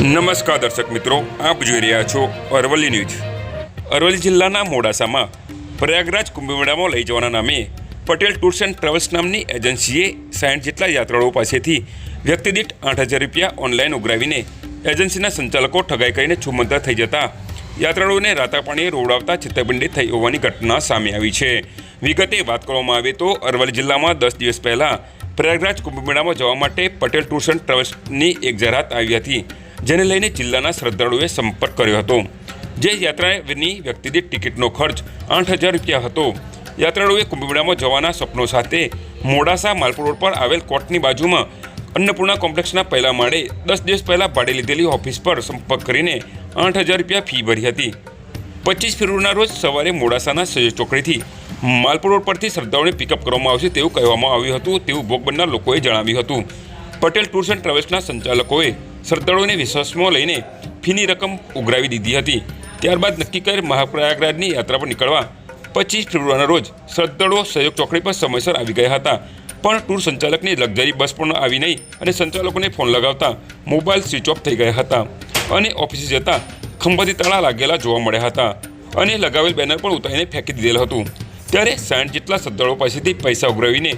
નમસ્કાર દર્શક મિત્રો, આપ જોઈ રહ્યા છો અરવલ્લી ન્યૂઝ। અરવલ્લી જિલ્લાના મોડાસામાં પ્રયાગરાજ કુંભમેળામાં લઈ જવાના નામે પટેલ ટૂર્સ એન્ડ ટ્રાવેલ્સ નામની એજન્સીએ 60 જેટલા યાત્રાળુઓ પાસેથી વ્યક્તિદીઠ 8,000 રૂપિયા ઓનલાઈન ઉઘરાવીને એજન્સીના સંચાલકો ઠગાઈ કરીને છુમંતર થઈ જતા યાત્રાળુઓને રાતા પાણીએ રોવડાવતા છેતરપિંડી થઈ હોવાની ઘટના સામે આવી છે। વિગતે વાત કરવામાં આવે તો અરવલ્લી જિલ્લામાં 10 દિવસ પહેલાં પ્રયાગરાજ કુંભમેળામાં જવા માટે પટેલ ટૂર્સ એન્ડ ટ્રાવેલ્સની એક જાહેરાત આવી હતી, જેને લઈને જિલ્લાના શ્રદ્ધાળુઓએ સંપર્ક કર્યો હતો। જે યાત્રાની વ્યક્તિદીઠ ટિકિટનો ખર્ચ 8,000 રૂપિયા હતો। યાત્રાળુઓએ કુંભમેળામાં જવાના સપનો સાથે મોડાસા માલપુર રોડ પર આવેલ કોર્ટની બાજુમાં અન્નપૂર્ણા કોમ્પ્લેક્સના પહેલા માળે 10 દિવસ પહેલાં ભાડે લીધેલી ઓફિસ પર સંપર્ક કરીને 8,000 રૂપિયા ફી ભરી હતી। 25 ફેબ્રુઆરીના રોજ સવારે મોડાસાના સહયોગ ચોકડીથી માલપુર રોડ પરથી શ્રદ્ધાળુઓને પિકઅપ કરવામાં આવશે તેવું કહેવામાં આવ્યું હતું, તેવું ભોગ બનનાર લોકોએ જણાવ્યું હતું। પટેલ ટૂર્સ એન્ડ ટ્રાવેલ્સના સંચાલકોએ શ્રદ્ધાળુઓને વિશ્વાસમાં લઈને ફીની રકમ ઉઘરાવી દીધી હતી। ત્યારબાદ નક્કી કરેલ મહાપ્રયાગરાજની યાત્રા પર નીકળવા 25 ફેબ્રુઆરીના રોજ શ્રદ્ધાળુઓ સહયોગ ચોકડી પર સમયસર આવી ગયા હતા, પણ ટૂર સંચાલકની લક્ઝરી બસ પણ આવી નહીં અને સંચાલકોને ફોન લગાવતા મોબાઈલ સ્વિચ ઓફ થઈ ગયા હતા અને ઓફિસે જતા ખંભાથી તાળા લાગેલા જોવા મળ્યા હતા અને લગાવેલ બેનર પણ ઉતારીને ફેંકી દીધેલ હતું। ત્યારે 60 જેટલા શ્રદ્ધાળુઓ પાસેથી પૈસા ઉઘરાવીને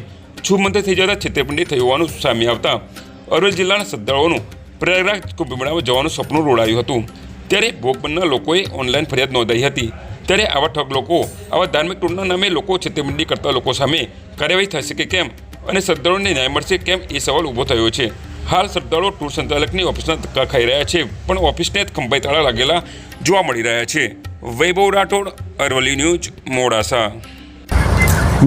છુમંતર થઈ જતા છેતરપિંડી થઈ હોવાનું સામે આવતા અરવલ્લી જિલ્લાના શ્રદ્ધાળુઓનું પ્રયાગરાજ કુંભમેળામાં જવાનું સપનું રોડાયું હતું। ત્યારે ભોગ બનનાર લોકોએ ઓનલાઈન ફરિયાદ નોંધાઈ હતી। ત્યારે આવા ઠગ લોકો, આવા ધાર્મિક ટૂરના નામે લોકો છેતરપિંડી કરતા લોકો સામે કાર્યવાહી થશે કે કેમ અને શ્રદ્ધાળુઓને ન્યાય મળશે કેમ એ સવાલ ઊભો થયો છે। હાલ શ્રદ્ધાળુઓ ટૂર સંચાલકની ઓફિસના ધક્કા ખાઈ રહ્યા છે, પણ ઓફિસને ખંભાઈ તાળા લાગેલા જોવા મળી રહ્યા છે। વૈભવ રાઠોડ, અરવલ્લી ન્યૂઝ, મોડાસા।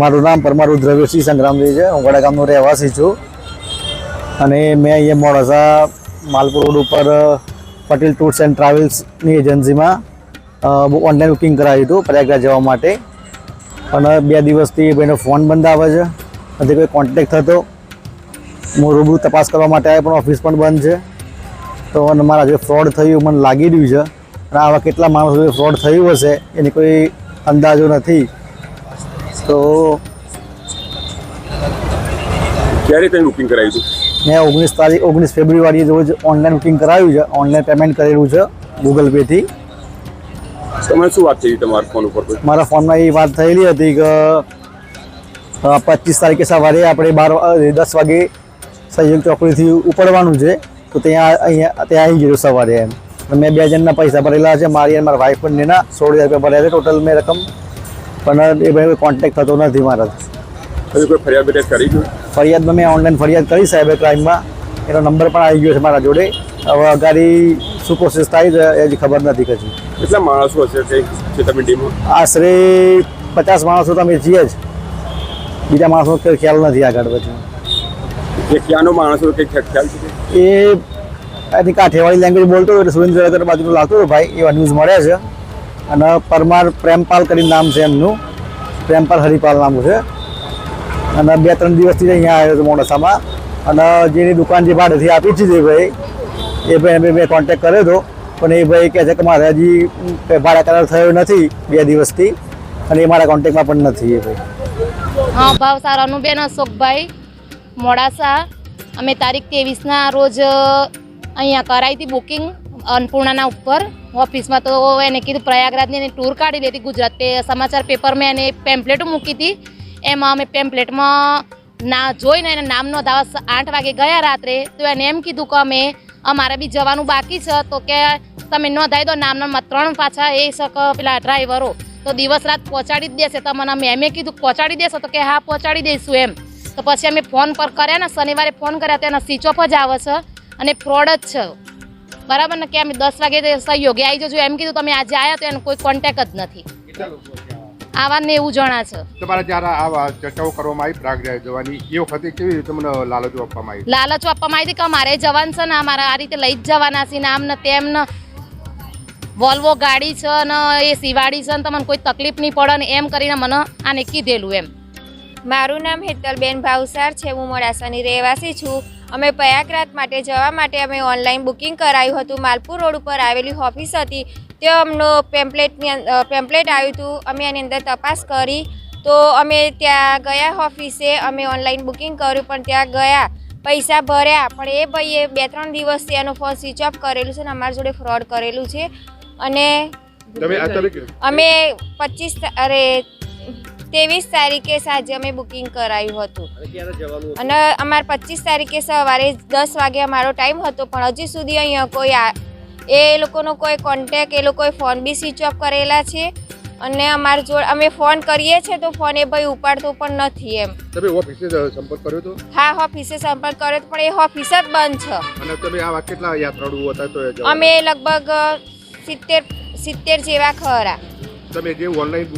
મારું નામ પરમાર રુદ્રવીરસિંહ સંગ્રામજી છે। હું વડા ગામનો રહેવાસી છું અને મેં અહીંયા મોડાસા માલપુર રોડ ઉપર પટેલ ટૂર્સ એન્ડ ટ્રાવેલ્સની એજન્સીમાં ઓનલાઈન બુકિંગ કરાવ્યું હતું પ્રયાગરાજ જવા માટે, પણ 2 દિવસથી ભાઈનો ફોન બંધ આવે છે, નથી કોઈ કોન્ટેક્ટ થતો। હું રૂબરૂ તપાસ કરવા માટે આવ્યો પણ ઓફિસ પણ બંધ છે। તો મારા જે ફ્રોડ થયું મને લાગી રહ્યું છે અને આવા કેટલા માણસો ફ્રોડ થયું હશે એની કોઈ અંદાજો નથી। તો ક્યારે તમે બુકિંગ કરાવ્યું હતું? મેં 19 ફેબ્રુઆરીએ રોજ ઓનલાઈન બુકિંગ કરાવ્યું છે, ઓનલાઈન પેમેન્ટ કરેલું છે ગૂગલ પેથી। તમે શું વાત થઈ તમારા ફોન ઉપર? મારા ફોનમાં એ વાત થયેલી હતી કે 25 તારીખે સવારે આપણે 10 વાગે સહયોગ ચોકડીથી ઉપડવાનું છે, તો ત્યાં આવી ગયું સવારે એમ। મેં 2 જણના પૈસા ભરેલા છે, મારી અને મારા વાઈફ બંનેના 16,000 રૂપિયા ભર્યા છે ટોટલ મેં રકમ, પણ એ ભાઈ કોન્ટેક્ટ થતો નથી મારાથી। તમે કોઈ ફરિયાદ કરી છે? ફરિયાદમાં મેં ઓનલાઈન ફરિયાદ કરી સાયબર ક્રાઇમમાં, એનો નંબર પણ આવી ગયો છે મારા જોડે। હવે અગાડી શું પ્રોસેસ થાય છે એ જ ખબર નથી કશું। કેટલા માણસો હશે તે છેતરપિંડીમાં? આશરે 50 માણસો તમે છીએ જ, બીજા માણસો ખ્યાલ નથી આગળ પછી। એ ક્યાંનો માણસો કંઈ ખ્યાલ છે? એ એની કાઠિયાવાડી લેંગ્વેજ બોલતો હતો એટલે સુરેન્દ્રનગર બાજુનો લાગતો હતો ભાઈ, એવા ન્યૂઝ મળ્યા છે। અને પરમાર પ્રેમપાલ કરીને નામ છે એમનું, પ્રેમપાલ હરિપાલ નામ છે। અને 2-3 દિવસથી અહીંયા આવ્યો હતો મોડાસામાં, અને જેની દુકાન જે ભાડેથી આપી છે જે ભાઈ, એ ભાઈ મેં કોન્ટેક્ટ કર્યો હતો, પણ એ ભાઈ કહે છે કે મારે હજી ભાડા કરાર થયો નથી 2 દિવસથી, અને એ મારા કોન્ટેક્ટમાં પણ નથી એ ભાઈ। હા, ભાવસાર અનુબેન અશોકભાઈ, મોડાસા। અમે તારીખ 23ના રોજ અહીંયા કરાવી હતી બુકિંગ અન્નપૂર્ણાના ઉપર ઓફિસમાં। તો એને કીધું પ્રયાગરાજની એને ટૂર કાઢી લેતી ગુજરાત સમાચાર પેપરમાં એને પેમ્પલેટ મૂકી હતી, એમાં અમે પેમ્પલેટમાં જોઈને એને નામ નોંધાવા 8 વાગે ગયા રાત્રે। તો એને એમ કીધું કે અમારે બી જવાનું બાકી છે, તો કે તમે નોંધાવી દો નામના 3 પાછા એ શક પેલા ડ્રાઈવરો, તો દિવસ રાત પહોંચાડી જ દેશે તમને। મેં કીધું પહોંચાડી દેશો? તો કે હા પહોંચાડી દઈશું એમ। તો પછી અમે ફોન પર કર્યા ને, શનિવારે ફોન કર્યા તો એના સ્વિચ ઓફ જ આવે છે અને ફ્રોડ જ છે, બરાબર ને? કે અમે 10 વાગે સહયોગે આવી જજો એમ કીધું, તમે આજે આવ્યા તો એનો કોઈ કોન્ટેક્ટ જ નથી। આવા 90 જણા છે। તમારા જ્યારે આવા ચર્ચાઓ કરવામાં આવી પ્રયાગરાજ જવાની, એ વખતે કેવી રીતે તમને લાલચો આપવામાં આવી? લાલચો આપવામાં આવી હતી કે મારે જવાનું છે ને, અમારે આ રીતે લઈ જ જવાના છે ને, આમ ને તેમ ને, વોલ્વો ગાડી છે ને એ સિવાડી છે ને, તમને કોઈ તકલીફ નહીં પડે ને એમ કરીને મને આને કીધેલું એમ। મારું નામ હેતલબેન ભાવસાર છે, હું મોડાસાની રહેવાસી છું। અમે પ્રયાગરાજ માટે જવા માટે અમે ઓનલાઈન બુકિંગ કરાવ્યું હતું। માલપુર રોડ ઉપર આવેલી ઓફિસ હતી, ત્યાં અમનો પેમ્પલેટ આવ્યું હતું। અમે એની અંદર તપાસ કરી તો અમે ત્યાં ગયા ઓફિસે, અમે ઓનલાઈન બુકિંગ કર્યું, પણ ત્યાં ગયા પૈસા ભર્યા પણ એ ભાઈએ 2-3 દિવસથી એનો ફોન સ્વિચ ઓફ કરેલું છે ને અમારી જોડે ફ્રોડ કરેલું છે. અને અમે 23 તારીખે સાંજે અમે બુકિંગ કરાયું હતું અને અમારે 25 તારીખે સવારે 10 વાગે અમારો ટાઈમ હતો પણ હજી સુધી અહીંયા કોઈ એ લોકોનો કોઈ કોન્ટેક એ લોકોએ ફોન બી સ્વિચ ઓફ કરેલા છે અને અમારી જોડે અમે ફોન કરીએ છીએ તો ફોન એ ભાઈ ઉપાડતો પણ નથી એમ. તમે ઓફિસે સંપર્ક કર્યો તો? હા ઓફિસે સંપર્ક કર્યો તો પણ એ ઓફિસ જ બંધ છે. અને તમે આવા કેટલા યાત્રાળુઓ હતા તો અમે લગભગ 70 જેવા ખરા. તમે જે ઓનલાઈન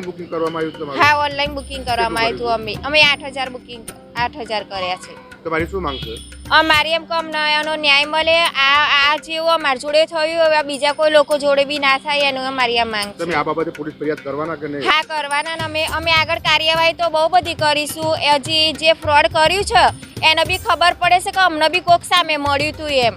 બુકિંગ કરવામાં આવ્યું તમારું? હા ઓનલાઈન બુકિંગ કરવામાં આવ્યું હતું. અમે 8,000 કર્યા છે. તમારી શું માંગ છે? અમારી એમ કમ એનો ન્યાય મળે. આ જેવું અમારી જોડે થયું હવે બીજા કોઈ લોકો જોડે બી ના થાય એનું અમારી આ માંગ છે. તમે આ બાબતે પોલીસ ફરિયાદ કરવાના કે નહીં? હા કરવાના ને અમે આગળ કાર્યવાહી તો બહુ બધી કરીશું. હજી જે ફ્રોડ કર્યું છે એને બી ખબર પડે છે કે અમને બી કોક સામે મળ્યું હતું એમ.